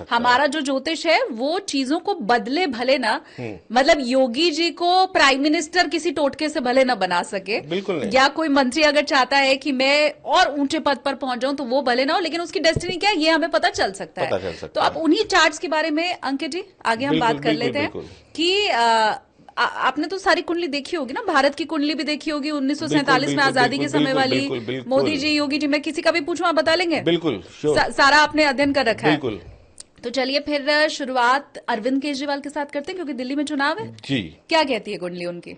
हमारा जो ज्योतिष है वो चीजों को बदले भले ना, मतलब योगी जी को प्राइम मिनिस्टर किसी टोटके से भले ना बना सके, बिल्कुल नहीं। या कोई मंत्री अगर चाहता है कि मैं और ऊंचे पद पर पहुंच जाऊं तो वो भले ना हो, लेकिन उसकी डेस्टिनी क्या है ये हमें पता चल सकता है। पता चल सकता तो आप है। उन्हीं चार्ट्स के बारे में अंकित जी आगे हम बिल्कुल बात कर बिल्कुल लेते हैं बिल्कुल कि आपने तो सारी कुंडली देखी होगी ना, भारत की कुंडली भी देखी होगी बिल्कुल 1947 में बिल्कुल आजादी बिल्कुल के समय बिल्कुल वाली। बिल्कुल मोदी बिल्कुल जी, योगी जी, मैं किसी का भी पूछूं आप बता लेंगे? बिल्कुल श्योर। सारा आपने अध्ययन कर रखा है। बिल्कुल तो चलिए फिर शुरुआत अरविंद केजरीवाल के साथ करते हैं क्योंकि दिल्ली में चुनाव है। जी। क्या कहती है कुंडली उनकी?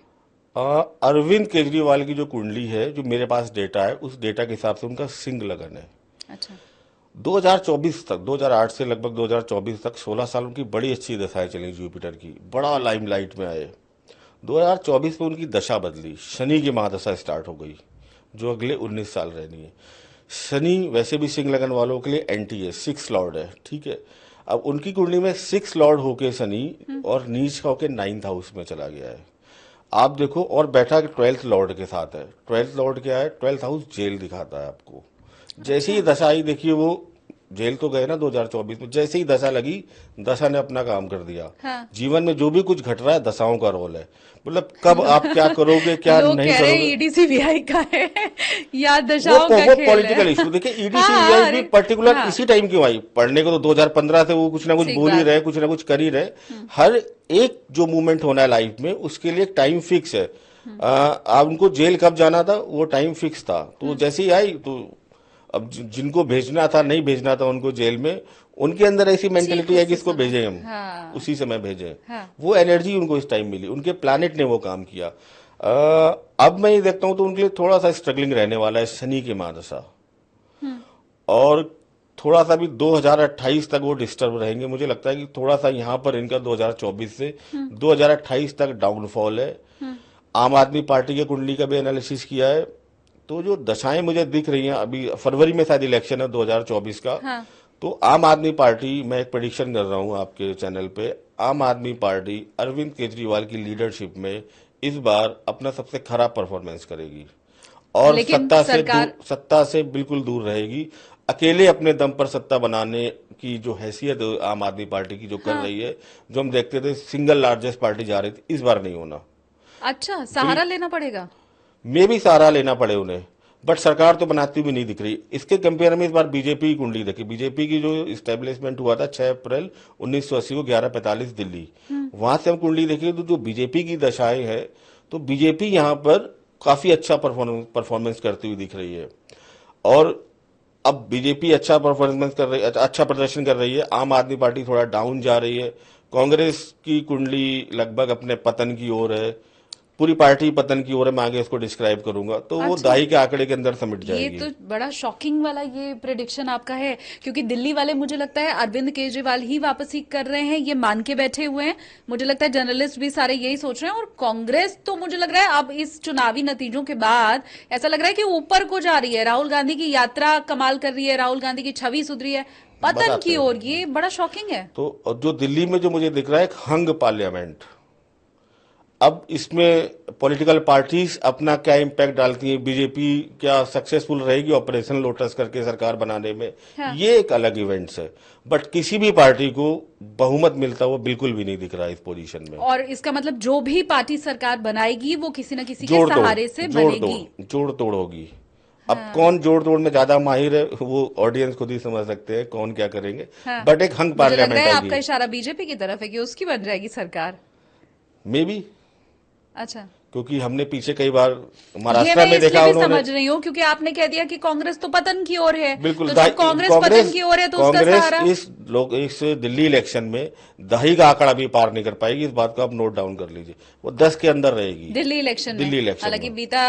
अरविंद केजरीवाल की जो कुंडली है, जो मेरे पास डेटा है, उस डेटा के हिसाब से उनका सिंह लगन है। अच्छा। 2024 तक, 2008 से लगभग 2024 तक 16 साल उनकी बड़ी अच्छी दशाएं चली जुपिटर की, बड़ा लाइमलाइट में आए। 2024 में उनकी दशा बदली, शनि की महादशा स्टार्ट हो गई, जो अगले 19 साल रहनी है। शनि वैसे भी सिंह लगन वालों के लिए एंटी है, 6 लॉर्ड है, ठीक है। अब उनकी कुंडली में 6 लॉर्ड होके शनि और नीच का होके 9th हाउस में चला गया है। आप देखो, और बैठा कि 12th लॉर्ड के साथ है। 12th लॉर्ड क्या है? 12th हाउस जेल दिखाता है आपको। जैसे ही दशा आई, देखिए वो जेल तो गए ना 2024 में, जैसे ही दशा लगी, दशा ने अपना काम कर दिया। हाँ। जीवन में जो भी कुछ घट रहा है दशाओं का रोल है, मतलब कब आप क्या करोगे क्या लोग नहीं कह रहे हैं करोगे। ईडीसीबीआई का है या वो दशाओं का वो खेल पॉलिटिकल है। इशू देखिए, हाँ ईडीसीबीआई हाँ, भी अरे पर्टिकुलर हाँ, इसी टाइम क्यों आई? पढ़ने को तो 2015 से वो कुछ ना कुछ ठीक बोल ही बात। रहे, कुछ ना कुछ कर ही रहे। हर एक जो मूवमेंट होना है लाइफ में, उसके लिए एक टाइम फिक्स है। आप उनको जेल कब जाना था वो टाइम फिक्स था, तो जैसे ही आई तो अब जिनको भेजना था, नहीं भेजना था उनको जेल में, उनके अंदर ऐसी ठीक मेंटेलिटी है कि उसी इसको समय। भेजें हम, हाँ उसी समय भेजें। हाँ। वो एनर्जी उनको इस टाइम मिली, उनके प्लैनेट ने वो काम किया। अब मैं ये देखता हूं तो उनके लिए थोड़ा सा स्ट्रगलिंग रहने वाला है शनि की महादशा, और थोड़ा सा भी 2028 तक वो डिस्टर्ब रहेंगे। मुझे लगता है कि थोड़ा सा यहाँ पर इनका 2024 से 2028 तक डाउनफॉल है। आम आदमी पार्टी के कुंडली का भी एनालिसिस किया है, तो जो दशाएं मुझे दिख रही हैं, अभी फरवरी में शायद इलेक्शन है 2024 का, हाँ। तो आम आदमी पार्टी, मैं एक प्रेडिक्शन कर रहा हूं आपके चैनल पे, आम आदमी पार्टी अरविंद केजरीवाल की लीडरशिप में इस बार अपना सबसे खराब परफॉर्मेंस करेगी और लेकिन सरकार सत्ता से बिल्कुल दूर रहेगी। अकेले अपने दम पर सत्ता बनाने की जो हैसियत आम आदमी पार्टी की जो कर हाँ। रही है, जो हम देखते थे सिंगल लार्जेस्ट पार्टी जा रही थी, इस बार नहीं होना। अच्छा सहारा लेना पड़ेगा। मे भी सहारा लेना पड़े उन्हें, बट सरकार तो बनाती भी नहीं दिख रही। इसके कंपेयर में इस बार बीजेपी की कुंडली देखी, बीजेपी की जो इस्टेब्लिशमेंट हुआ था 6 अप्रैल 1980 को 11:45 दिल्ली, वहां से हम कुंडली देखी तो जो बीजेपी की दशाएं है, तो बीजेपी यहाँ पर काफी अच्छा परफॉर्मेंस करती हुई दिख रही है। और अब बीजेपी अच्छा परफॉर्मेंस कर रही है, अच्छा प्रदर्शन कर रही है, आम आदमी पार्टी थोड़ा डाउन जा रही है। कांग्रेस की कुंडली लगभग अपने पतन की ओर है, पूरी पार्टी पतन की ओर है। मैं आगे इसको डिस्क्राइब करूंगा, तो वो अच्छा, दाई के आंकड़े के अंदर समिट ये जाएगी। तो बड़ा शॉकिंग वाला ये प्रेडिक्शन आपका है, क्योंकि दिल्ली वाले मुझे लगता है अरविंद केजरीवाल ही वापसी कर रहे हैं, ये मान के बैठे हुए हैं। मुझे लगता है जर्नलिस्ट भी सारे यही सोच रहे हैं, और कांग्रेस तो मुझे लग रहा है अब इस चुनावी नतीजों के बाद ऐसा लग रहा है कि ऊपर को जा रही है। राहुल गांधी की यात्रा कमाल कर रही है, राहुल गांधी की छवि सुधरी है पतन बताते की हैं। ओर। ये बड़ा शॉकिंग है। तो और जो दिल्ली में जो मुझे दिख रहा है, एक हंग पार्लियामेंट। अब इसमें पॉलिटिकल पार्टीज अपना क्या इम्पैक्ट डालती हैं, बीजेपी क्या सक्सेसफुल रहेगी ऑपरेशन लोटस करके सरकार बनाने में, हाँ। ये एक अलग इवेंट्स है। बट किसी भी पार्टी को बहुमत मिलता हुआ बिल्कुल भी नहीं दिख रहा है इस पोजीशन में। और इसका मतलब जो भी पार्टी सरकार बनाएगी वो किसी न किसी के जोड़ तोड़, सहारे से बनेगी। जोड़ तोड़ होगी। अब कौन जोड़ तोड़ में ज्यादा माहिर है वो ऑडियंस खुद ही समझ सकते हैं कौन क्या करेंगे। हाँ। बट एक हंग मुझे लग रहा पार्लियामेंट है आपका आएगी, इशारा बीजेपी की तरफ है कि उसकी बन जाएगी सरकार। मे बी, अच्छा, क्योंकि हमने पीछे कई बार ये महाराष्ट्र मैं में इसलिए देखा भी उन्होंने। समझ रही हूँ क्योंकि आपने कह दिया कि कांग्रेस तो पतन की ओर है, बिल्कुल, तो जब कांग्रेस पतन की ओर है तो उसका कांग्रेस सहारा। इस दिल्ली इलेक्शन में दही का आंकड़ा भी पार नहीं कर पाएगी, इस बात को आप नोट डाउन कर लीजिए। वो 10 के अंदर रहेगी दिल्ली इलेक्शन दिल्ली में। इलेक्शन हालांकि में। बीता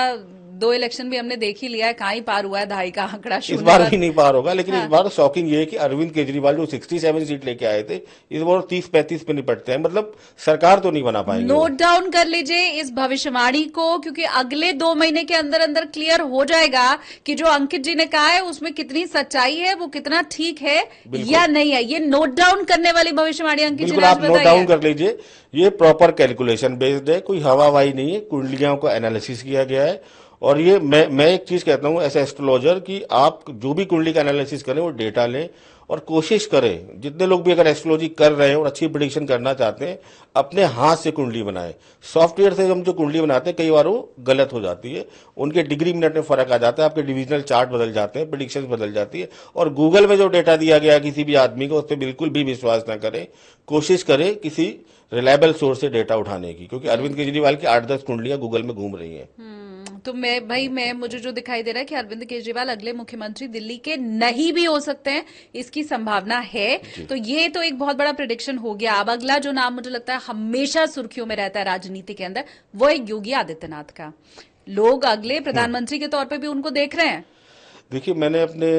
2 इलेक्शन भी हमने देख ही लिया है, कहाँ ही पार हुआ है दहाई का आंकड़ा, इस शून्य बार पर। भी नहीं पार होगा, लेकिन इस हाँ। बार शॉकिंग ये है कि अरविंद केजरीवाल जो 67 सीट लेके आए थे, इस बार 30-35 पे निपटते हैं, मतलब सरकार तो नहीं बना पाएंगे वो। नोट डाउन कर लीजिए इस भविष्यवाणी को, क्योंकि अगले 2 महीने के अंदर अंदर क्लियर हो जाएगा कि जो अंकित जी ने कहा है उसमें कितनी सच्चाई है, वो कितना ठीक है बिल्कुल। या नहीं है। ये नोट डाउन करने वाली भविष्यवाणी अंकित जी बिल्कुल, ने आज आप नोट डाउन बताई है। कर लीजिए। ये प्रॉपर कैलकुलेशन बेस्ड है, कोई हवाबाई नहीं है, कुंडलियों को एनालिसिस किया गया है और ये मैं एक चीज कहता हूं एज एस्ट्रोलॉजर कि आप जो भी कुंडली का एनालिसिस करें वो डेटा लें और कोशिश करें, जितने लोग भी अगर एस्ट्रोलॉजी कर रहे हैं और अच्छी प्रिडिक्शन करना चाहते हैं, अपने हाथ से कुंडली बनाएं। सॉफ्टवेयर से हम जो कुंडली बनाते हैं कई बार वो गलत हो जाती है, उनके डिग्री मिनट में फर्क आ जाता है, आपके डिविजनल चार्ट बदल जाते हैं, प्रिडिक्शन बदल जाती है। और गूगल में जो डेटा दिया गया किसी भी आदमी को, उस पर बिल्कुल भी विश्वास ना करें, कोशिश करें किसी रिलायबल सोर्स से डेटा उठाने की, क्योंकि अरविंद केजरीवाल की 8-10 कुंडलियां गूगल में घूम रही हैं। तो मैं मुझे जो दिखाई दे रहा है कि अरविंद केजरीवाल अगले मुख्यमंत्री दिल्ली के नहीं भी हो सकते हैं, इसकी संभावना है। तो ये तो एक बहुत बड़ा प्रिडिक्शन हो गया। अब अगला जो नाम मुझे लगता है हमेशा सुर्खियों में रहता है राजनीति के अंदर, वो है योगी आदित्यनाथ का। लोग अगले प्रधानमंत्री के तौर पे भी उनको देख रहे हैं। देखिए, मैंने अपने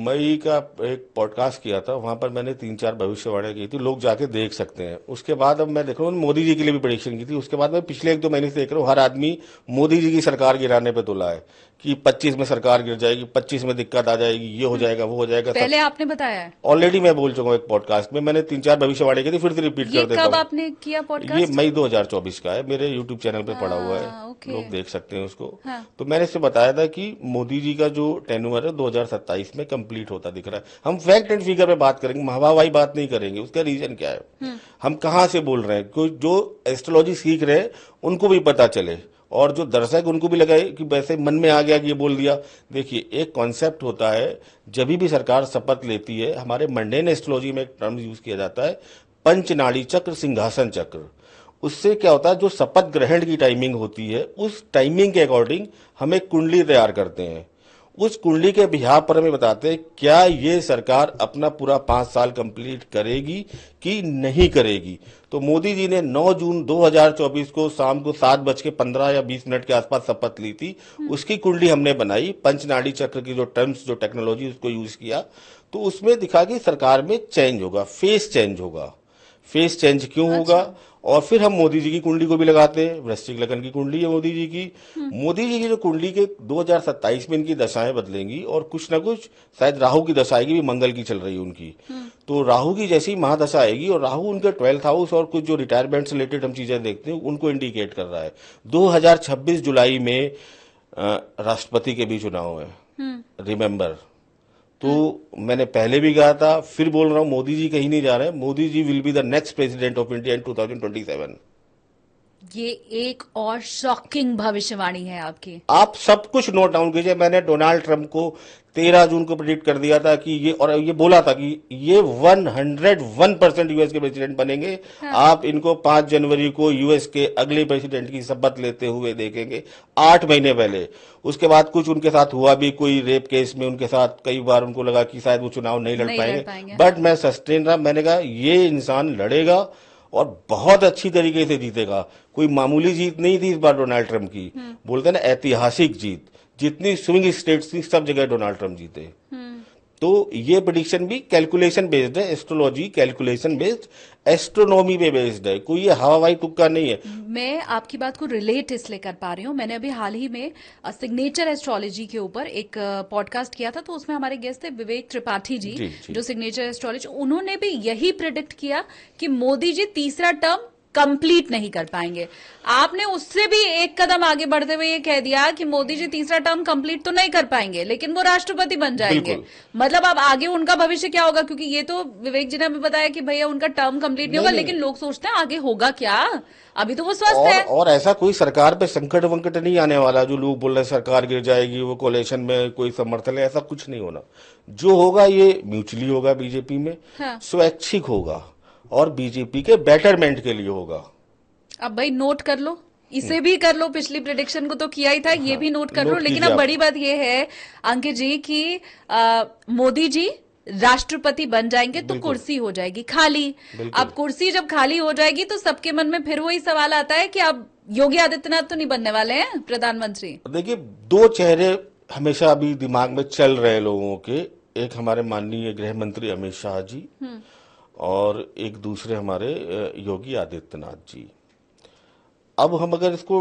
मई का एक पॉडकास्ट किया था, वहां पर मैंने 3-4 भविष्यवाणियां की थी, लोग जाके देख सकते हैं। उसके बाद अब मैं देख रहा हूँ, मोदी जी के लिए भी प्रेडिक्शन की थी। उसके बाद मैं पिछले 1-2 महीने से देख रहा हूँ हर आदमी मोदी जी की सरकार गिराने पे तुला है कि 25 में सरकार गिर जाएगी, 25 में दिक्कत आ जाएगी, ये हो जाएगा, वो हो जाएगा। पहले आपने बताया है ऑलरेडी मैं बोल चुका हूँ एक पॉडकास्ट में, मैंने 3-4 भविष्यवाणी की थी, फिर से रिपीट ये कर देता कब हूँ। आपने किया ये पॉडकास्ट? मई 2024 का है, मेरे यूट्यूब चैनल पे पड़ा हुआ है, ओके। लोग देख सकते हैं उसको। हाँ। तो मैंने इससे बताया था कि मोदी जी का जो टेन्योर है 2027 में कंप्लीट होता दिख रहा है। हम फैक्ट एंड फिगर पे बात करेंगे, हवाई बात नहीं करेंगे। उसका रीजन क्या है, हम कहाँ से बोल रहे हैं, कोई जो एस्ट्रोलॉजी सीख रहे हैं उनको भी पता चले, और जो दर्शक उनको भी लगे कि वैसे मन में आ गया कि ये बोल दिया। देखिए, एक कॉन्सेप्ट होता है, जब भी सरकार शपथ लेती है, हमारे मंडेन एस्ट्रोलॉजी में एक टर्म यूज किया जाता है, पंचनाड़ी चक्र, सिंहासन चक्र। उससे क्या होता है, जो शपथ ग्रहण की टाइमिंग होती है, उस टाइमिंग के अकॉर्डिंग हम एक कुंडली तैयार करते हैं। उस कुंडली के बिहार पर हमें बताते हैं क्या ये सरकार अपना पूरा 5 साल कंप्लीट करेगी कि नहीं करेगी। तो मोदी जी ने 9 जून 2024 को शाम को 7:15 या 20 मिनट के आसपास शपथ ली थी। उसकी कुंडली हमने बनाई, पंचनाड़ी चक्र की जो टर्म्स, जो टेक्नोलॉजी, उसको यूज किया। तो उसमें दिखा कि सरकार में चेंज होगा, फेस चेंज होगा। फेस चेंज क्यों होगा, और फिर हम मोदी जी की कुंडली को भी लगाते हैं। वृश्चिक लगन की कुंडली है मोदी जी की। मोदी जी की जो कुंडली के 2027 में इनकी दशाएं बदलेंगी, और कुछ ना कुछ शायद राहु की दशा आएगी, भी मंगल की चल रही है उनकी। तो राहु की जैसी महादशा आएगी, और राहु उनके 12th हाउस और कुछ जो रिटायरमेंट से रिलेटेड हम चीजें देखते हैं उनको इंडिकेट कर रहा है। 2026 जुलाई में राष्ट्रपति के भी चुनाव है, रिमेंबर। तो मैंने पहले भी कहा था, फिर बोल रहा हूं, मोदी जी कहीं नहीं जा रहे हैं। Modi ji will be the next president of India in 2027। ये एक और शॉकिंग भविष्यवाणी है आपकी। आप सब कुछ नोट डाउन कीजिए। मैंने डोनाल्ड ट्रंप को 13 जून को प्रेडिक्ट कर दिया था कि ये, और ये बोला था कि ये 101% यूएस के प्रेसिडेंट बनेंगे। हाँ। आप इनको 5 जनवरी को यूएस के अगले प्रेसिडेंट की शपथ लेते हुए देखेंगे, 8 महीने पहले। उसके बाद कुछ उनके साथ हुआ भी, कोई रेप केस में उनके साथ कई बार उनको लगा कि शायद वो चुनाव नहीं लड़ पाएंगे, बट मैं सस्टेन रहा। मैंने कहा ये इंसान लड़ेगा और बहुत अच्छी तरीके से जीतेगा। कोई मामूली जीत नहीं थी इस बार डोनाल्ड ट्रंप की, बोलते हैं ना ऐतिहासिक जीत। जितनी स्विंग स्टेट्स थी सब जगह डोनाल्ड ट्रंप जीते। तो ये प्रेडिक्शन भी कैलकुलेशन बेस्ड है, एस्ट्रोलॉजी कैलकुलेशन बेस्ड, एस्ट्रोनॉमी पे बेस्ड है, कोई ये हवाई तुक्का नहीं है। मैं आपकी बात को रिलेट इसलिए कर पा रही हूँ, मैंने अभी हाल ही में सिग्नेचर एस्ट्रोलॉजी के ऊपर एक पॉडकास्ट किया था, तो उसमें हमारे गेस्ट थे विवेक त्रिपाठी जी, जो सिग्नेचर एस्ट्रोलॉजी, उन्होंने भी यही प्रेडिक्ट किया कि मोदी जी तीसरा टर्म कंप्लीट नहीं कर पाएंगे। आपने उससे भी एक कदम आगे बढ़ते हुए ये कह दिया कि मोदी जी तीसरा टर्म कंप्लीट तो नहीं कर पाएंगे, लेकिन वो राष्ट्रपति बन जाएंगे। मतलब अब आगे उनका भविष्य क्या होगा, क्योंकि ये तो विवेक जी ने भी बताया कि भैया उनका टर्म कंप्लीट नहीं होगा, लेकिन लोग सोचते हैं आगे होगा क्या, अभी तो वो स्वस्थ है। और ऐसा कोई सरकार पे संकट वंकट नहीं आने वाला जो लोग बोल रहे हैं सरकार गिर जाएगी, वो कोalition में कोई समर्थन है, ऐसा कुछ नहीं होना। जो होगा ये म्यूचुअली होगा, बीजेपी में स्वैच्छिक होगा और बीजेपी के बेटरमेंट के लिए होगा। अब भाई नोट कर लो, इसे भी कर लो, पिछली प्रेडिक्शन को तो किया ही था, ये भी नोट कर लो। लेकिन अब बड़ी बात ये है अंकित जी कि मोदी जी राष्ट्रपति बन जाएंगे तो कुर्सी हो जाएगी खाली। अब कुर्सी जब खाली हो जाएगी तो सबके मन में फिर वही सवाल आता है कि अब योगी आदित्यनाथ तो नहीं बनने वाले हैं प्रधानमंत्री। देखिए, 2 चेहरे हमेशा अभी दिमाग में चल रहे लोगों के, एक हमारे माननीय गृह मंत्री अमित शाह जी और एक दूसरे हमारे योगी आदित्यनाथ जी। अब हम अगर इसको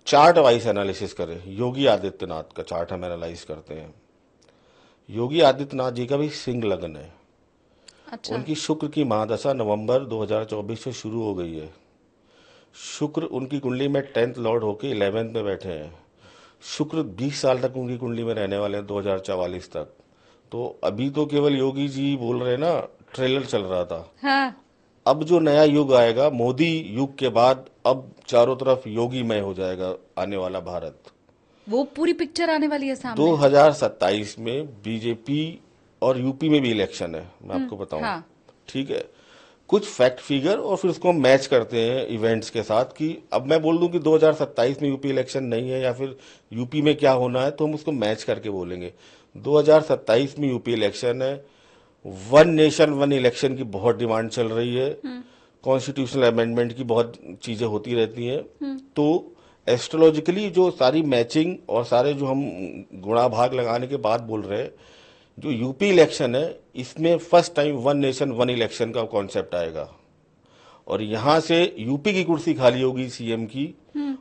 चार्ट वाइज एनालिसिस करें, योगी आदित्यनाथ का चार्ट हम एनालाइज करते हैं। योगी आदित्यनाथ जी का भी सिंह लगन है। अच्छा। उनकी शुक्र की महादशा नवंबर 2024 से शुरू हो गई है। शुक्र उनकी कुंडली में 10th लॉर्ड होके 11th में बैठे हैं। शुक्र 20 साल तक उनकी कुंडली में रहने वाले हैं, 2044 तक। तो अभी तो केवल योगी जी बोल रहे हैं ना, ट्रेलर चल रहा था। हाँ, अब जो नया युग आएगा, मोदी युग के बाद, अब चारों तरफ योगीमय हो जाएगा आने वाला भारत। वो पूरी पिक्चर आने वाली है सामने। 2027 में बीजेपी और यूपी में भी इलेक्शन है, मैं आपको बताऊं। हाँ, ठीक है, कुछ फैक्ट फिगर और फिर उसको हम मैच करते हैं इवेंट्स के साथ कि अब मैं बोल दूं कि 2027 में यूपी इलेक्शन नहीं है या फिर यूपी में क्या होना है, तो हम उसको मैच करके बोलेंगे। 2027 में यूपी इलेक्शन है। वन नेशन वन इलेक्शन की बहुत डिमांड चल रही है। कॉन्स्टिट्यूशनल अमेंडमेंट की बहुत चीजें होती रहती हैं। तो एस्ट्रोलॉजिकली जो सारी मैचिंग और सारे जो हम गुणा भाग लगाने के बाद बोल रहे हैं, जो यूपी इलेक्शन है इसमें first time one nation one election का कॉन्सेप्ट आएगा। और यहां से यूपी की कुर्सी खाली होगी सीएम की,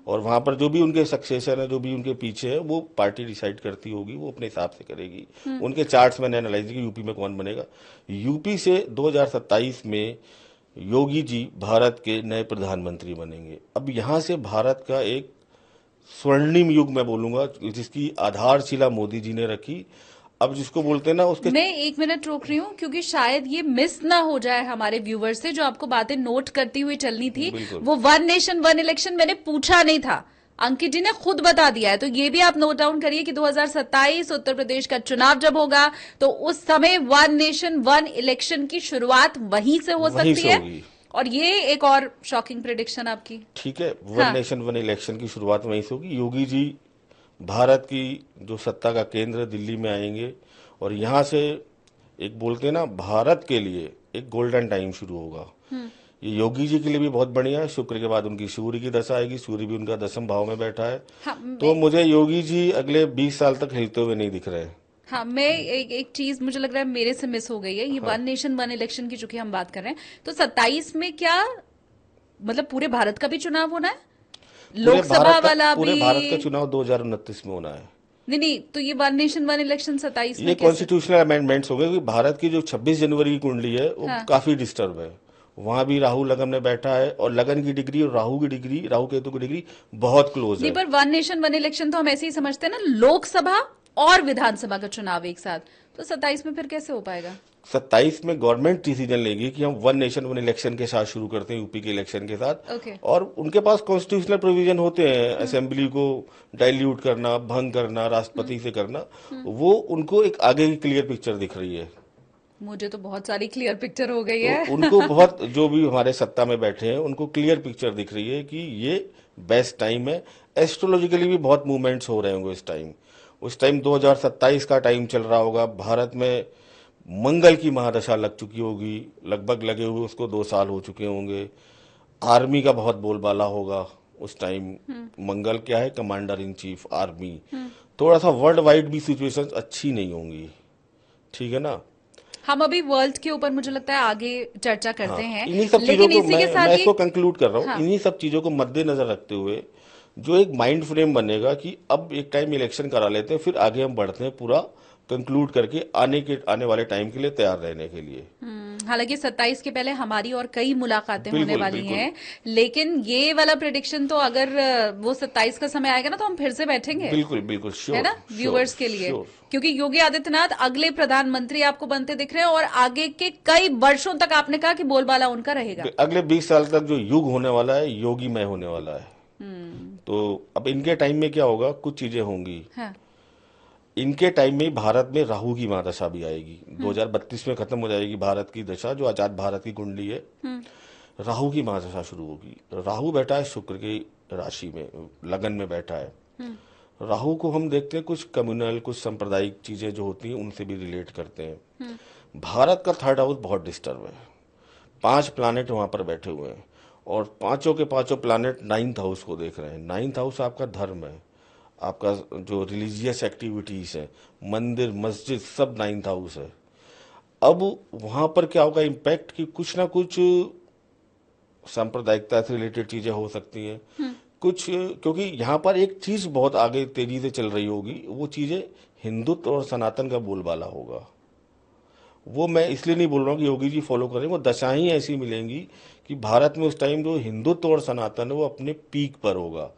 और वहां पर जो भी उनके सक्सेसर है, जो भी उनके पीछे है, वो पार्टी डिसाइड करती होगी, वो अपने हिसाब से करेगी। उनके चार्ट्स मैंने एनालाइज की यूपी में कौन बनेगा। यूपी से 2027 में योगी जी भारत के नए प्रधानमंत्री बनेंगे। अब यहां से भारत का एक स्वर्णिम युग मैं बोलूंगा, जिसकी आधारशिला मोदी जी ने रखी। अब जिसको बोलते हैं ना उसके, मैं 1 मिनट रोक रही हूँ क्योंकि शायद ये मिस ना हो जाए हमारे व्यूवर से, जो आपको बातें नोट करती हुई चलनी थी। बिल्कुल। वो वन नेशन वन इलेक्शन मैंने पूछा नहीं था, अंकित जी ने खुद बता दिया है। तो ये भी आप नोट डाउन करिए कि 2027 उत्तर प्रदेश का चुनाव जब होगा तो उस समय वन नेशन वन इलेक्शन की शुरुआत वहीं से हो वहीं सकती से है। होगी। और ये एक और शॉकिंग प्रेडिक्शन आपकी। ठीक है, वन हाँ, नेशन वन इलेक्शन की शुरुआत वहीं से होगी। योगी जी भारत की जो सत्ता का केंद्र दिल्ली में आएंगे, और यहाँ से एक बोलते हैं ना, भारत के लिए एक गोल्डन टाइम शुरू होगा। ये योगी जी के लिए भी बहुत बढ़िया है। शुक्र के बाद उनकी सूर्य की दशा आएगी, सूर्य भी उनका 10वें भाव में बैठा है। हाँ, तो मुझे योगी जी अगले 20 साल तक हिलते हुए नहीं दिख रहे। हाँ, मैं एक चीज मुझे लग रहा है मेरे से मिस हो गई है। ये वन नेशन वन इलेक्शन की चूंकि हम बात कर रहे हैं, तो 27 में क्या मतलब पूरे भारत का भी चुनाव होना है, लोकसभा वाला पूरे भी? भारत का चुनाव 2029 में होना है। नहीं नहीं, तो ये वन नेशन वन इलेक्शन 27 ये में कैसे? कॉन्स्टिट्यूशनल अमेंडमेंट्स हो गए, क्योंकि भारत की जो 26 जनवरी की कुंडली है वो हाँ, काफी डिस्टर्ब है। वहां भी राहु लगन में बैठा है, और लगन की डिग्री और राहु की डिग्री, राहु केतु की डिग्री बहुत क्लोज नहीं, है। पर वन नेशन वन इलेक्शन तो हम ऐसे ही समझते हैं ना, लोकसभा और विधानसभा का चुनाव एक साथ। तो 27 में फिर कैसे हो पाएगा? 27 में गवर्नमेंट डिसीजन लेगी कि हम वन नेशन वन इलेक्शन के साथ शुरू करते हैं, यूपी के इलेक्शन के साथ। ओके। और उनके पास कॉन्स्टिट्यूशनल प्रोविजन होते हैं, असेंबली को डाइल्यूट करना, भंग करना, राष्ट्रपति से करना। वो उनको एक आगे की क्लियर पिक्चर दिख रही है। मुझे तो बहुत सारी क्लियर पिक्चर हो गई तो है। उनको बहुत, जो भी हमारे सत्ता में बैठे हैं, उनको क्लियर पिक्चर दिख रही है कि ये बेस्ट टाइम है। एस्ट्रोलॉजिकली भी बहुत मूवमेंट्स हो रहे होंगे इस टाइम। उस टाइम 2027 का टाइम चल रहा होगा। भारत में मंगल की महादशा लग चुकी होगी, लगभग लगे हुए उसको 2 साल हो चुके होंगे। आर्मी का बहुत बोलबाला होगा उस टाइम। मंगल क्या है, कमांडर इन चीफ आर्मी। थोड़ा सा वर्ल्ड वाइड भी सिचुएशंस अच्छी नहीं होंगी, ठीक है ना। हम अभी वर्ल्ड के ऊपर मुझे लगता है आगे चर्चा हाँ, करते हैं, इन्हीं सब चीजों लेकिन को इसी के साथ मैं ये इसको कंक्लूड कर रहा हूँ। हाँ, इन्हीं सब चीजों को मद्देनजर रखते हुए जो एक माइंड फ्रेम बनेगा कि अब एक टाइम इलेक्शन करा लेते हैं, फिर आगे हम बढ़ते हैं, पूरा कंक्लूड करके आने वाले टाइम के लिए तैयार रहने के लिए। हालांकि 27 के पहले हमारी और कई मुलाकातें होने बिल्कुल वाली बिल्कुल। हैं, लेकिन ये वाला प्रेडिक्शन तो अगर वो 27 का समय आएगा ना तो हम फिर से बैठेंगे, बिल्कुल बिल्कुल, है श्योर ना, व्यूअर्स के लिए। श्योर। क्योंकि योगी आदित्यनाथ अगले प्रधानमंत्री आपको बनते दिख रहे हैं, और आगे के कई वर्षों तक आपने कहा कि बोलबाला उनका रहेगा। अगले 20 साल तक जो युग होने वाला है, योगीमय होने वाला है। तो अब इनके टाइम में क्या होगा, कुछ चीजें होंगी। हाँ, इनके टाइम में भारत में राहु की महादशा भी आएगी। 2032 में खत्म हो जाएगी भारत की दशा, जो आजाद भारत की कुंडली है। राहु की महादशा शुरू होगी। राहु बैठा है शुक्र की राशि में, लगन में बैठा है। राहु को हम देखते हैं कुछ कम्युनल, कुछ सांप्रदायिक चीजें जो होती हैं उनसे भी रिलेट करते हैं। भारत का 3rd हाउस बहुत डिस्टर्ब है। 5 प्लैनेट वहां पर बैठे हुए हैं, और पांचों के पांचों प्लैनेट 9th हाउस को देख रहे हैं। 9th हाउस आपका धर्म है, आपका जो रिलीजियस एक्टिविटीज है, मंदिर मस्जिद, सब 9th हाउस है। अब वहां पर क्या होगा इम्पैक्ट, कि कुछ ना कुछ सांप्रदायिकता से रिलेटेड चीजें हो सकती हैं। कुछ, क्योंकि यहाँ पर एक चीज बहुत आगे तेजी से चल रही होगी, वो चीजें हिंदुत्व और सनातन का बोलबाला होगा। वो मैं इसलिए नहीं बोल रहा हूँ कि योगी जी फॉलो करें, वो दशाएं ही ऐसी मिलेंगी कि भारत में उस टाइम जो हिंदुत्व और सनातन है वो अपने पीक पर होगा।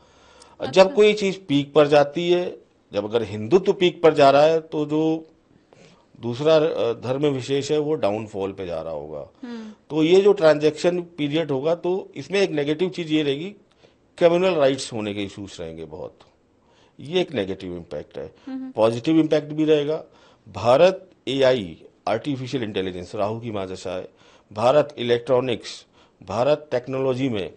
जब कोई चीज पीक पर जाती है, जब अगर हिंदुत्व पीक पर जा रहा है तो जो दूसरा धर्म विशेष है वो डाउनफॉल पे जा रहा होगा। तो ये जो ट्रांजैक्शन पीरियड होगा तो इसमें एक नेगेटिव चीज ये रहेगी, कम्युनल राइट्स होने के इश्यूज रहेंगे बहुत। ये एक नेगेटिव इम्पैक्ट है। पॉजिटिव इम्पैक्ट भी रहेगा। Bharat AI, artificial intelligence, Rahu की महादशा है। भारत इलेक्ट्रॉनिक्स, भारत टेक्नोलॉजी में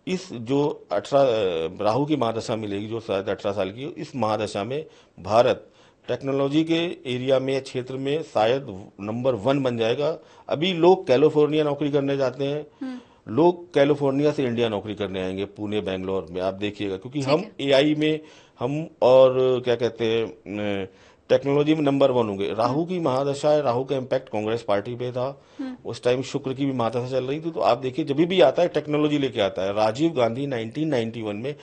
इस जो 18 राहु की महादशा मिलेगी जो शायद 18 साल की, इस महादशा में भारत टेक्नोलॉजी के एरिया में, क्षेत्र में शायद नंबर 1 बन जाएगा। अभी लोग कैलिफोर्निया नौकरी करने जाते हैं, लोग कैलिफोर्निया से इंडिया नौकरी करने आएंगे, पुणे बेंगलोर में, आप देखिएगा, क्योंकि हम एआई में हम और क्या कहते हैं टेक्नोलॉजी में नंबर 1 होंगे। राहु की महादशा है, राहु का इम्पैक्ट कांग्रेस पार्टी पे था, उस टाइम शुक्र की भी महादशा चल रही थी। तो आप देखिए जब भी आता है टेक्नोलॉजी लेके आता है। राजीव गांधी 1991 में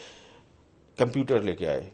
कंप्यूटर लेके आए,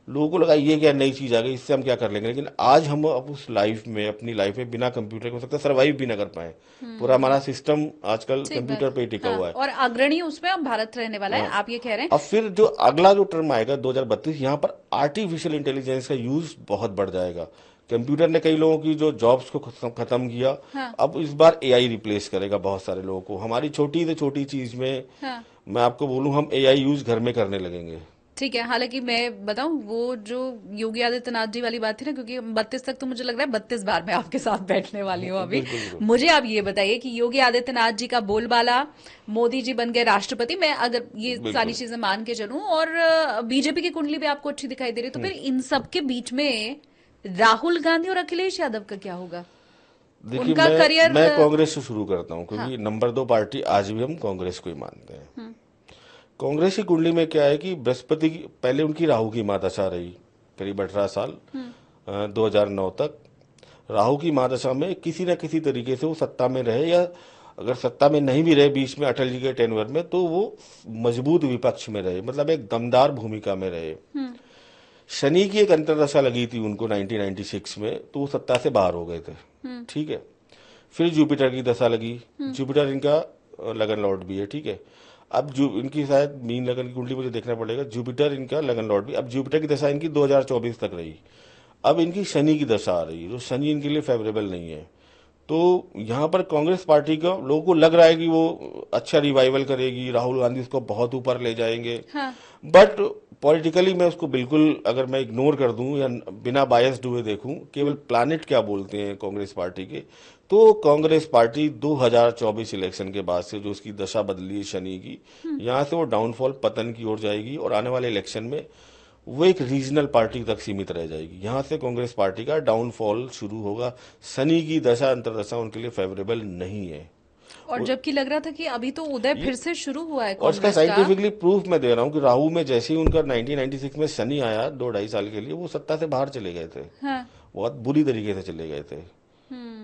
लोगों को लगा ये क्या नई चीज आ गई, इससे हम क्या कर लेंगे, लेकिन आज हम अब उस लाइफ में, अपनी लाइफ में बिना कंप्यूटर के हो सकता है सर्वाइव भी ना कर पाए। पूरा हमारा सिस्टम आजकल कंप्यूटर पे ही टिका हुआ है और अग्रणी उसमें अब भारत रहने वाला है, आप ये कह रहे हैं। अब फिर जो अगला जो टर्म आएगा 2032, यहाँ पर आर्टिफिशियल इंटेलिजेंस का यूज बहुत बढ़ जाएगा। कंप्यूटर ने कई लोगों की जो जॉब्स को खत्म किया, अब इस बार एआई रिप्लेस करेगा बहुत सारे लोगों को। हमारी छोटी से छोटी चीज में मैं आपको बोलूं, हम एआई यूज घर में करने लगेंगे। ठीक है, हालांकि मैं बताऊं वो जो योगी आदित्यनाथ जी वाली बात थी ना, क्योंकि 32 तक तो मुझे लग रहा है 32 बार मैं आपके साथ बैठने वाली हूँ अभी। मुझे आप ये बताइए कि योगी आदित्यनाथ जी का बोलबाला, मोदी जी बन गए राष्ट्रपति, मैं अगर ये सारी चीजें मान के चलूं, और बीजेपी की कुंडली भी आपको अच्छी दिखाई दे रही, तो फिर इन सब के बीच में राहुल गांधी और अखिलेश यादव का क्या होगा? देखिए, उनका करियर मैं कांग्रेस से शुरू करता हूँ, क्योंकि नंबर 2 पार्टी आज भी हम कांग्रेस को ही मानते हैं। कांग्रेस की कुंडली में क्या है कि बृहस्पति की, पहले उनकी राहु की महादशा रही करीब 18 साल, 2009 तक। राहु की महादशा में किसी न किसी तरीके से वो सत्ता में रहे, या अगर सत्ता में नहीं भी रहे बीच में अटल जी के टेन्योर में, तो वो मजबूत विपक्ष में रहे, मतलब एक दमदार भूमिका में रहे। शनि की एक अंतर्दशा लगी थी उनको 1996 में, तो वो सत्ता से बाहर हो गए थे। ठीक है, फिर जुपिटर की दशा लगी, जुपिटर इनका लगन लॉर्ड भी है। ठीक है, अब जो इनकी शायद मीन लगन की कुंडली मुझे देखना पड़ेगा, जुपिटर इनका लगन लॉर्ड भी। अब जुपिटर की दशा इनकी 2024 तक रही। अब इनकी शनि की दशा आ रही है, जो शनि इनके लिए फेवरेबल नहीं है। तो यहाँ पर कांग्रेस पार्टी का लोगों को लग रहा है कि वो अच्छा रिवाइवल करेगी, राहुल गांधी उसको बहुत ऊपर ले जाएंगे। बट पॉलिटिकली मैं उसको बिल्कुल, अगर मैं इग्नोर कर दूं या बिना बायस्ड हुए देखूं, केवल प्लैनेट क्या बोलते हैं कांग्रेस पार्टी के, तो कांग्रेस पार्टी 2024 इलेक्शन के बाद से जो उसकी दशा बदली है शनि की, यहाँ से वो डाउनफॉल, पतन की ओर जाएगी, और आने वाले इलेक्शन में वो एक रीजनल पार्टी तक सीमित रह जाएगी। यहाँ से कांग्रेस पार्टी का डाउनफॉल शुरू होगा। शनि की दशा अंतर्दशा उनके लिए फेवरेबल नहीं है। और जबकि लग रहा था कि अभी तो उदय फिर से शुरू हुआ है और इसका साइंटिफिकली प्रूफ मैं दे रहा हूँ कि राहु में जैसे ही उनका 1996 में शनि आया 2-2.5 साल के लिए, वो सत्ता से बाहर चले गए थे। बहुत बुरी तरीके से चले गए थे।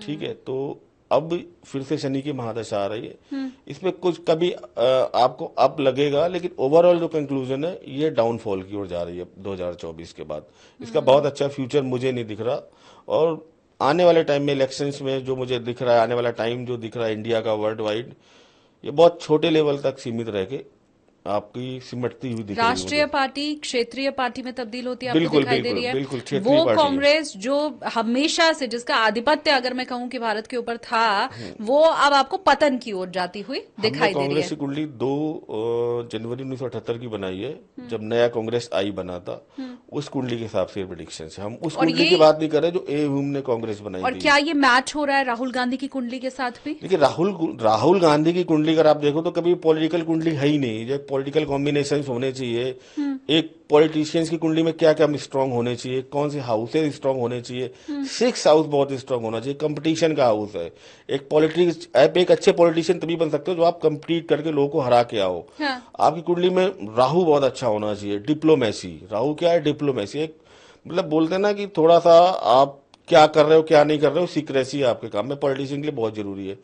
ठीक है, तो अब फिर से शनि की महादशा आ रही है। इसमें कुछ कभी आपको अब लगेगा, लेकिन ओवरऑल जो कंक्लूजन है ये डाउनफॉल की ओर जा रही है 2024 के बाद। इसका बहुत अच्छा फ्यूचर मुझे नहीं दिख रहा। और आने वाले टाइम में इलेक्शंस में जो मुझे दिख रहा है, आने वाला टाइम जो दिख रहा है इंडिया का वर्ल्ड वाइड, ये बहुत छोटे लेवल तक सीमित रह के आपकी सिमटती हुई दिख रही है। राष्ट्रीय पार्टी क्षेत्रीय पार्टी में तब्दील होती है, आपको बिल्कुल दिखाई दे रही है। बिल्कुल क्षेत्रीय वो पार्टी कांग्रेस जो हमेशा से, जिसका आधिपत्य अगर मैं कहूं कि भारत के ऊपर था, वो अब आपको पतन की ओर जाती हुई दिखाई दे रही है। कांग्रेस की कुंडली 2 जनवरी 1978 की बनाई है, जब नया कांग्रेस आई बना था। उस कुंडली के हिसाब से प्रेडिक्शन है, हम उस कुंडली की बात नहीं कर रहे जो ए ह्यूम ने कांग्रेस बनाई और थी। क्या ये मैच हो रहा है राहुल गांधी की कुंडली के साथ भी? देखिए, राहुल गांधी की कुंडली अगर आप देखो तो कभी पॉलिटिकल कुंडली है ही नहीं। जो पॉलिटिकल कॉम्बिनेशन होने चाहिए, एक पॉलिटिशियंस की कुंडली में क्या क्या स्ट्रांग होने चाहिए, कौन से हाउसेज स्ट्रांग होने चाहिए। 6 हाउस बहुत स्ट्रांग होना चाहिए, कंपटीशन का हाउस है। एक पॉलिटिक्स, आप एक अच्छे पॉलिटिशियन तभी बन सकते हो जो आप कंपीट करके लोगों को हरा के आओ। आपकी कुंडली में राहु बहुत अच्छा होना चाहिए। डिप्लोमेसी, राहु क्या है? डिप्लोमेसी। एक मतलब बोलते हैं ना कि थोड़ा सा आप क्या कर रहे हो क्या नहीं कर रहे हो, सीक्रेसी आपके काम में पॉलिटिशियन के लिए बहुत जरूरी है।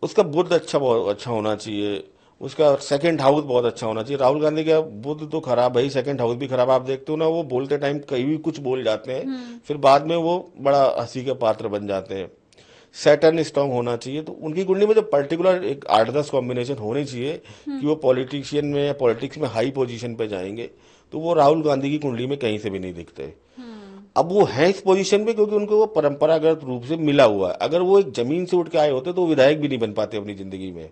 उसका बुद्ध बहुत अच्छा होना चाहिए, उसका सेकंड हाउस बहुत अच्छा होना चाहिए। राहुल गांधी का बुद्ध तो खराब है, सेकंड हाउस भी खराब। आप देखते हो ना, वो बोलते टाइम कहीं भी कुछ बोल जाते हैं, फिर बाद में वो बड़ा हंसी का पात्र बन जाते हैं। सैटर्न स्ट्रांग होना चाहिए। तो उनकी कुंडली में जो पर्टिकुलर एक 8-10 कॉम्बिनेशन होने चाहिए कि वो पॉलिटिशियन में या पॉलिटिक्स में हाई पोजीशन पे जाएंगे, तो वो राहुल गांधी की कुंडली में कहीं से भी नहीं दिखते। अब वो हैं इस पोजीशन पे क्योंकि उनको वो परंपरागत रूप से मिला हुआ है। अगर वो एक जमीन से उठ के आए होते तो वो विधायक भी नहीं बन पाते अपनी जिंदगी में।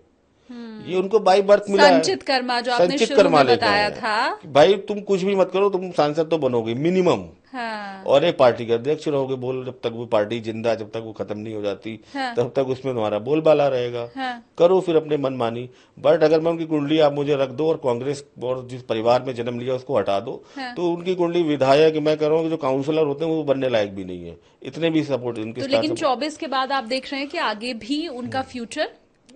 ये उनको बाई बर्थ मिला है। संचित कर्मा जो आपने संचित शुरू कर्मा में लेके आए बताया हैं था। कि भाई तुम कुछ भी मत करो, तुम सांसद तो बनोगे मिनिमम, हाँ और एक पार्टी के अध्यक्ष रहोगे। बोल जब तक वो पार्टी जिंदा, जब तक वो खत्म नहीं हो जाती, हाँ तब तक उसमें तुम्हारा बोलबाला रहेगा। हाँ करो फिर अपने मन मानी। बट अगर मैं उनकी कुंडली आप मुझे रख दो और कांग्रेस और जिस परिवार में जन्म लिया उसको हटा दो, हाँ। तो उनकी कुंडली विधायक, मैं कह रहा हूँ कि जो काउंसलर होते हैं वो बनने लायक भी नहीं है। इतने भी सपोर्ट उनके तो स्टार लेकिन 24 के बाद आप देख रहे हैं कि आगे भी उनका फ्यूचर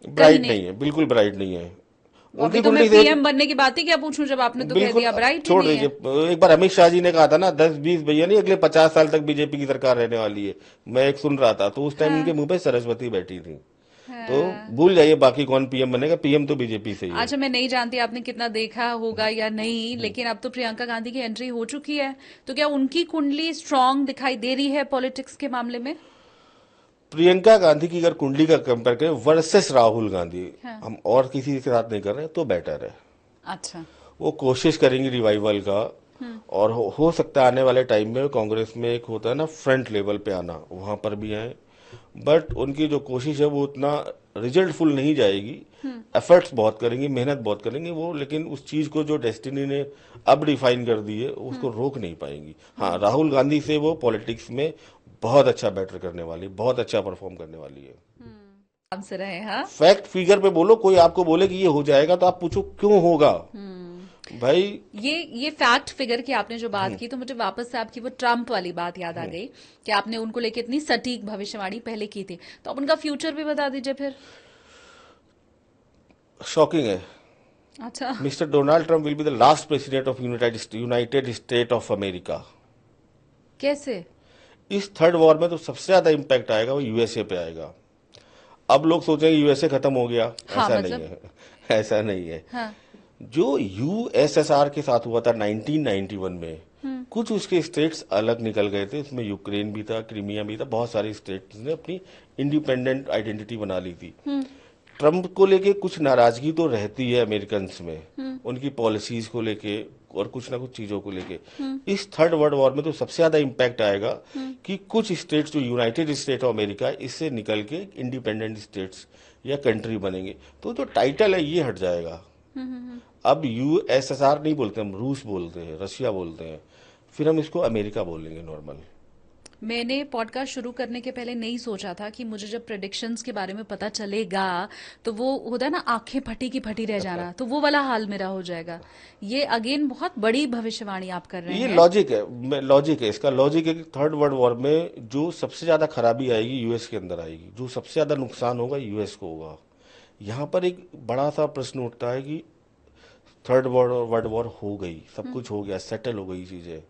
कहीं ब्राइट नहीं। नहीं है, बिल्कुल ब्राइट नहीं है। अभी उनकी तो मैं कुंडली से पीएम बनने की बात ही क्या पूछूं, जब आपने तो कह बिल्कुल दिया ब्राइट ही छोड़ नहीं है। दीजिए। एक बार अमित शाह जी ने कहा था ना 10-20 भैया नहीं, अगले 50 साल तक बीजेपी की सरकार रहने वाली है। मैं एक सुन रहा था तो उस टाइम उनके हाँ मुंह पे सरस्वती बैठी थी। तो हाँ। भूल जाइए बाकी कौन पीएम बनेगा, पीएम तो बीजेपी से ही है। अच्छा, मैं नहीं जानती आपने कितना देखा होगा या नहीं, लेकिन अब तो प्रियंका गांधी की एंट्री हो चुकी है, तो क्या उनकी कुंडली स्ट्रांग दिखाई दे रही है पॉलिटिक्स के मामले में? प्रियंका गांधी की अगर कुंडली का कंपेयर करें वर्सेस राहुल गांधी, हाँ। हम और किसी के साथ नहीं कर रहे तो बेटर है। अच्छा। वो कोशिश करेंगी रिवाइवल का, और हो सकता है आने वाले टाइम में कांग्रेस में एक होता है ना फ्रंट लेवल पे आना, वहां पर भी आए। बट उनकी जो कोशिश है वो उतना रिजल्टफुल नहीं जाएगी। एफर्ट्स बहुत करेंगी, मेहनत बहुत करेंगी वो, लेकिन उस चीज को जो डेस्टिनी ने अब डिफाइन कर दी है उसको रोक नहीं पाएंगी। हाँ, राहुल गांधी से वो पॉलिटिक्स में बहुत अच्छा बेटर करने वाली, बहुत अच्छा परफॉर्म करने वाली है। आंसर है। हाँ। फैक्ट फिगर पे बोलो, कोई आपको बोले कि ये हो जाएगा तो आप पूछो क्यों होगा भाई। ये फैक्ट फिगर की आपने जो बात की, तो मुझे वापस से आपकी वो ट्रम्प वाली बात याद आ गई कि आपने उनको लेके इतनी सटीक भविष्यवाणी पहले की थी, तो अब उनका फ्यूचर भी बता दीजिए फिर। शॉकिंग है। अच्छा। Mister Donald Trump will be the last president of United state of America. कैसे? इस थर्ड वॉर में तो सबसे ज्यादा इम्पैक्ट आएगा वो यूएसए पे आएगा। अब लोग सोचेंगे यूएसए खत्म हो गया, हाँ, ऐसा मतलब? नहीं है। ऐसा नहीं है। हाँ। जो यूएसएसआर के साथ हुआ था 1991 में, कुछ उसके स्टेट्स अलग निकल गए थे। उसमें यूक्रेन भी था, क्रीमिया भी था, बहुत सारे स्टेट्स ने अपनी इंडिपेंडेंट आइडेंटिटी बना ली थी। ट्रंप को लेके कुछ नाराजगी तो रहती है अमेरिकन्स में, उनकी पॉलिसीज को लेके और कुछ ना कुछ चीजों को लेके। इस थर्ड वर्ल्ड वॉर में तो सबसे ज्यादा इम्पैक्ट आएगा कि कुछ स्टेट्स जो यूनाइटेड स्टेट ऑफ अमेरिका, इससे निकल के इंडिपेंडेंट स्टेट्स या कंट्री बनेंगे, तो जो टाइटल है ये हट जाएगा। अब यूएसएसआर नहीं बोलते हम, रूस बोलते हैं, रशिया बोलते हैं, फिर हम इसको अमेरिका बोलेंगे नॉर्मल। मैंने पॉडकास्ट शुरू करने के पहले नहीं सोचा था कि मुझे जब प्रेडिक्शंस के बारे में पता चलेगा तो वो होता है ना, आंखें फटी की फटी रह जाना, तो वो वाला हाल मेरा हो जाएगा। ये अगेन बहुत बड़ी भविष्यवाणी आप कर रहे ये हैं। लॉजिक है इसका। लॉजिक है कि थर्ड वर्ल्ड वॉर में जो सबसे ज्यादा खराबी आएगी यूएस के अंदर आएगी, जो सबसे ज्यादा नुकसान होगा यूएस को होगा। यहाँ पर एक बड़ा सा प्रश्न उठता है कि थर्ड वर्ल्ड वॉर हो गई, सब कुछ हो गया, सेटल हो गई चीजें,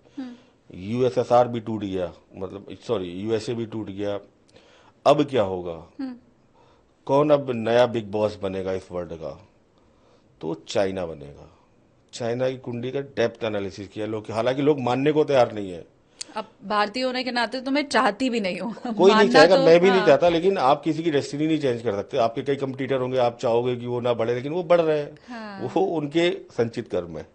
यूएसएसआर भी टूट गया, मतलब सॉरी यूएसए भी टूट गया, अब क्या होगा? कौन अब नया बिग बॉस बनेगा इस वर्ल्ड का? तो चाइना बनेगा। चाइना की कुंडली का डेप्थ एनालिसिस किया लोग, हालांकि लोग मानने को तैयार नहीं है। अब भारतीय होने के नाते तो मैं चाहती भी नहीं हूँ कोई नहीं मानना चाहेगा, तो। मैं भी नहीं हाँ। चाहता, लेकिन आप किसी की डेस्टिनी नहीं चेंज कर सकते। आपके कई कंपटीटर होंगे, आप चाहोगे कि वो ना बढ़े, लेकिन वो बढ़ रहे हैं। हाँ। वो उनके संचित कर्म है।